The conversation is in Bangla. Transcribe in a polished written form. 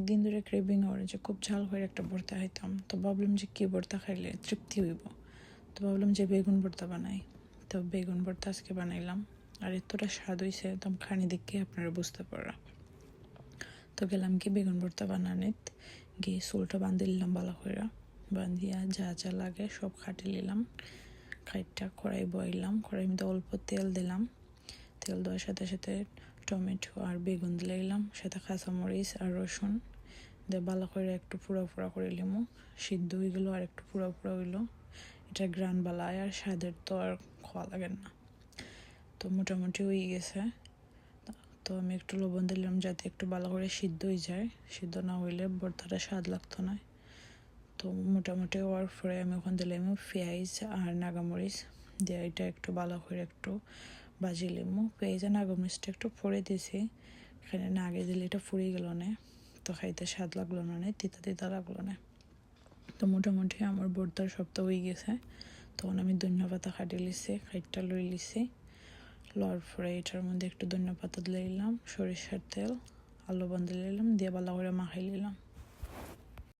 দিন ধরে ক্রেভিং হওয়ার যে খুব ঝাল করে একটা ভর্তা খাইতাম। তো ভাবলাম যে কী ভর্তা খাইলে তৃপ্তি হইব। তো ভাবলাম যে বেগুন ভর্তা বানাই। তো বেগুন ভর্তা আজকে বানাইলাম। আর এতটা স্বাদ হয়েছে একদম খানি দেখে আপনারা বুঝতে পারা। তো গেলাম কি বেগুন ভর্তা বানানিত গিয়ে চুলটা বান্ধি নিলাম ভালো করে। বান্ধিয়া যা যা লাগে সব খাটি নিলাম। খাইটটা কড়াই বইলাম, কড়াইয়ের মধ্যে অল্প তেল দিলাম। তেল দেওয়ার সাথে সাথে টমেটো আর বেগুন দিলাম, সাথে কাঁচামরিচ আর রসুন দিয়ে ভালো করে একটু পুরা পুরা করে নিলাম। সিদ্ধ হয়ে গেলো আর একটু পুরা পুরা হইলো। এটা গ্রান বালায় আর স্বাদের তো আর খাওয়া লাগে না। তো মোটামুটি হয়ে গেছে। তো আমি একটু লবণ দিলাম যাতে একটু ভালো করে সিদ্ধ হয়ে যায়। সিদ্ধ না হইলে ভর্তাটা স্বাদ লাগতো না। তো মোটামুটি হওয়ার পরে আমি ওখান দিলাম পেঁয়াজ আর নাগামরিচ দিয়ে এটা একটু ভালো করে একটু ভাজি লিমু। পেঁয়াজ আর নাগামরিচটা একটু ফোড়ে দিয়েছি, এখানে না আগে দিলে এটা ফুরিয়ে গেল না, তো খাইতে স্বাদ লাগলো না, তিতা তিতা লাগলো না। তো মোটামুটি আমার ভর্তার সপ্তাহ হয়ে গেছে। তখন আমি ধনিয়া পাতা কাটিয়ে লিছি, খাইটটা লই লিছি। লওয়ার পরে এটার মধ্যে একটু ধনিয়া পাতা দিলাম, সরিষার তেল, আলু বান্ধি নিলাম, দিয়ে ভালো করে মাখাই নিলাম।